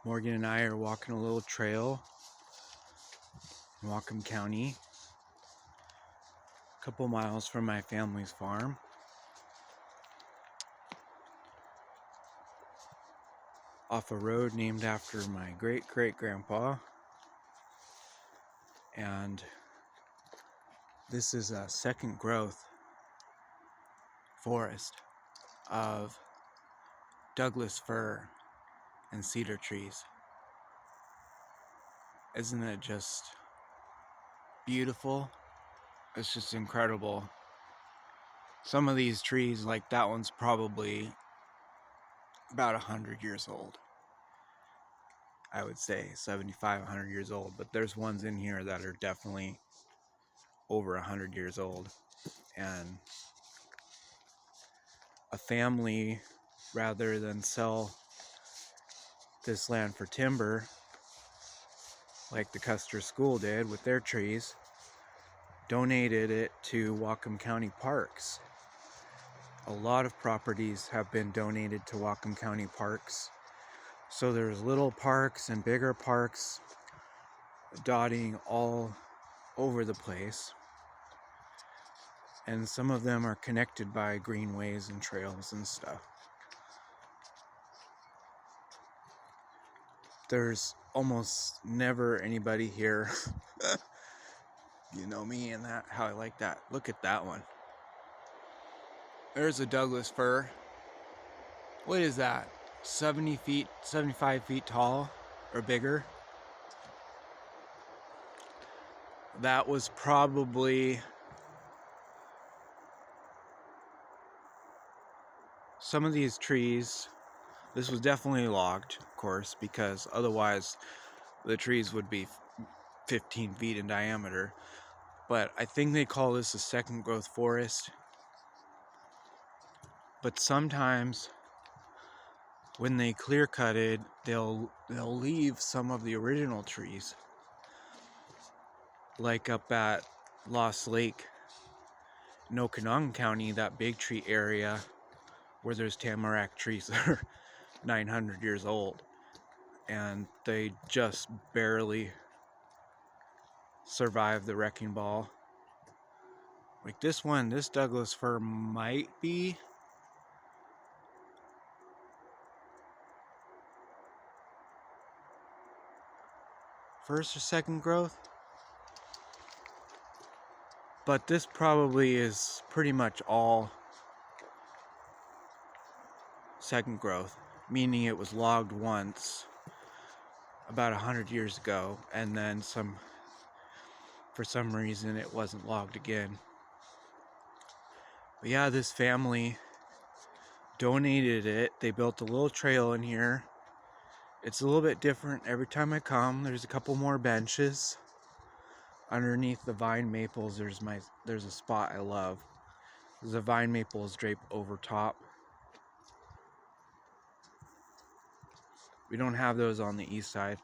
Morgan and I are walking a little trail in Whatcom County, a couple miles from my family's farm. Off a road named after my great-great-grandpa. And this is a second growth forest of Douglas fir and cedar trees. Isn't it just beautiful? It's just incredible. Some of these trees, like that one's probably about 100 years old. I would say 75, 100 years old, but there's ones in here that are definitely over 100 years old. And a family, rather than sell this land for timber, like the Custer School did with their trees, donated it to Whatcom County Parks. A lot of properties have been donated to Whatcom County Parks. So there's little parks and bigger parks dotting all over the place. And some of them are connected by greenways and trails and stuff. There's almost never anybody here. You know me and that, how I like that. Look at that one. There's a Douglas fir. What is that? 70 feet, 75 feet tall or bigger. That was probably some of these trees. This was definitely logged, of course, because otherwise the trees would be 15 feet in diameter. But I think they call this a second growth forest. But sometimes when they clear cut it, they'll leave some of the original trees. Like up at Lost Lake in Okanagan County, that big tree area where there's tamarack trees that are 900 years old. And they just barely survived the wrecking ball. Like this one, this Douglas fir might be first or second growth, but this probably is pretty much all second growth, meaning it was logged once about 100 years ago, and then for some reason it wasn't logged again. But yeah, this family donated it. They built a little trail in here. It's a little bit different every time I come. There's a couple more benches underneath the vine maples. There's a spot I love. The vine maples draped over top. We don't have those on the east side.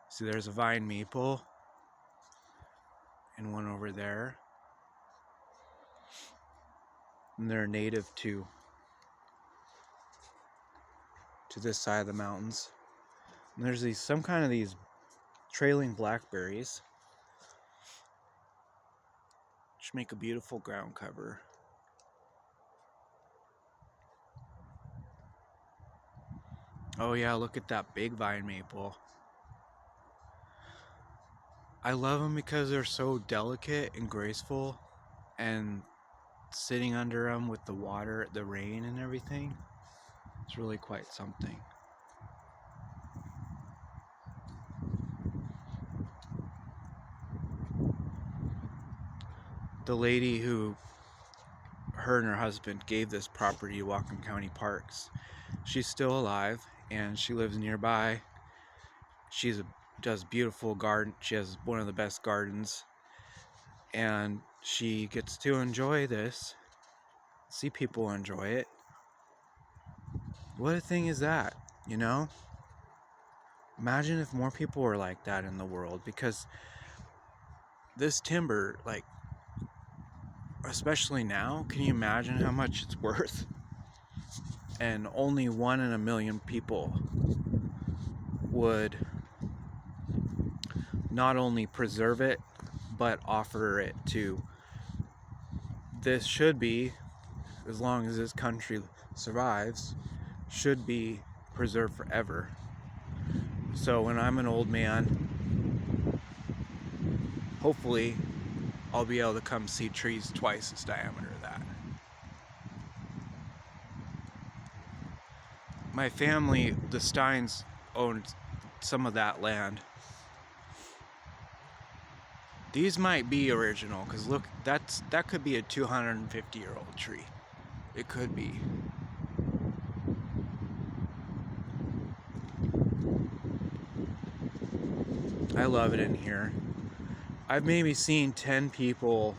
See, there's a vine maple and one over there. And they're native to this side of the mountains. And there's some kind of these trailing blackberries, which make a beautiful ground cover. Oh yeah, look at that big vine maple. I love them because they're so delicate and graceful, and sitting under them with the water, the rain and everything, it's really quite something. The lady who, her and her husband gave this property to Whatcom County Parks, she's still alive and she lives nearby. She does beautiful garden. She has one of the best gardens, and she gets to enjoy this, see people enjoy it. What a thing is that, you know? Imagine if more people were like that in the world, because this timber, like, especially now, can you imagine how much it's worth? And only 1 in a million people would not only preserve it, but offer it to, this should be, as long as this country survives, should be preserved forever. So when I'm an old man, hopefully I'll be able to come see trees twice the diameter of that. My family, the Steins, owned some of that land. These might be original, because look, that could be a 250-year-old tree. It could be. I love it in here. I've maybe seen 10 people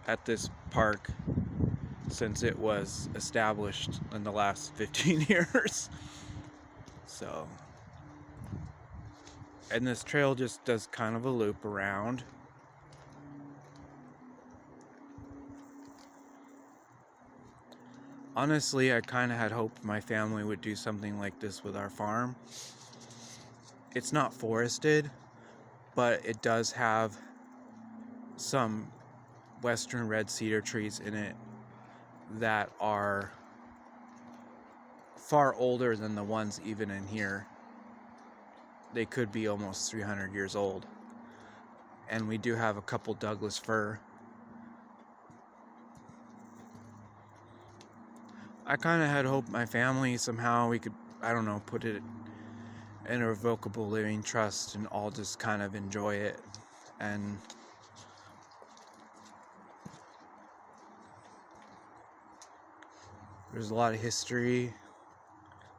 at this park since it was established in the last 15 years. So, and this trail just does kind of a loop around. Honestly, I kind of had hoped my family would do something like this with our farm. It's not forested, but it does have some western red cedar trees in it that are far older than the ones even in here. They could be almost 300 years old. And we do have a couple Douglas fir. I kind of had hoped my family somehow we could, I don't know, put it in a revocable living trust and all just kind of enjoy it. And there's a lot of history.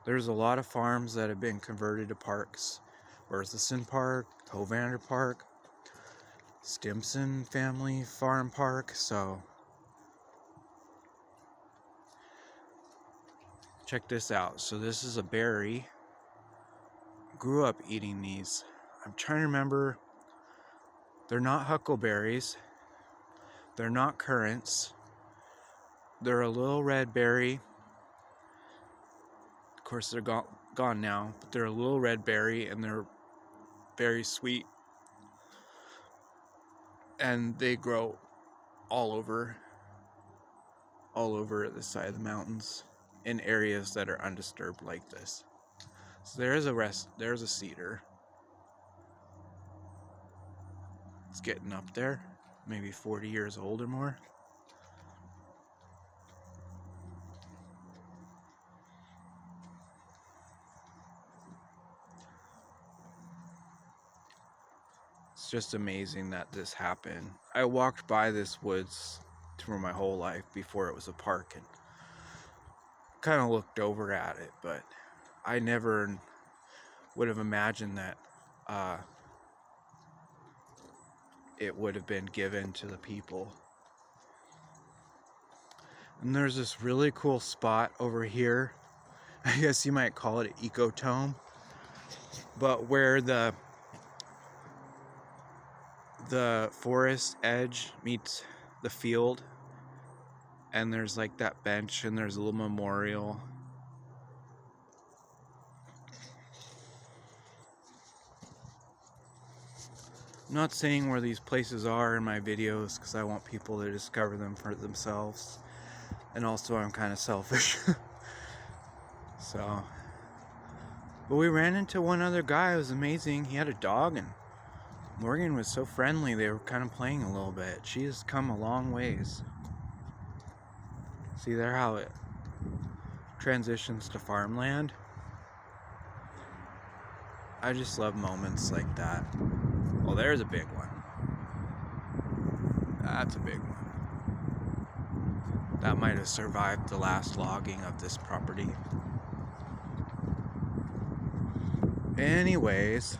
There's a lot of farms that have been converted to parks. Worthington Park, Hovander Park, Stimson Family Farm Park. So check this out. So this is a berry. Grew up eating these. I'm trying to remember. They're not huckleberries. They're not currants. They're a little red berry. Of course, they're gone now, but they're a little red berry and they're very sweet. And they grow all over the side of the mountains in areas that are undisturbed like this. So there's a cedar. It's getting up there, maybe 40 years old or more. It's just amazing that this happened. I walked by this woods through my whole life before it was a park and kind of looked over at it, but I never would have imagined that it would have been given to the people. And there's this really cool spot over here. I guess you might call it an ecotone, but where the forest edge meets the field, and there's like that bench and there's a little memorial. I'm not saying where these places are in my videos because I want people to discover them for themselves, and also I'm kind of selfish. So, but we ran into one other guy. It was amazing. He had a dog, and Morgan was so friendly. They were kind of playing a little bit. She has come a long ways. See there how it transitions to farmland? I just love moments like that. Well, there's a big one. That's a big one. That might have survived the last logging of this property. Anyways,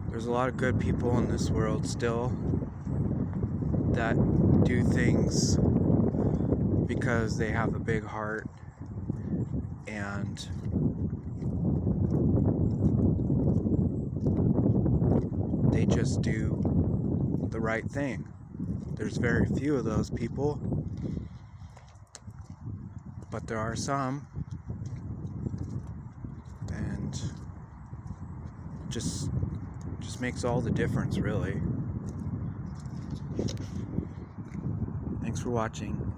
there's a lot of good people in this world still that do things because they have a big heart and they just do the right thing. There's very few of those people, but there are some. just makes all the difference, really. Thanks for watching.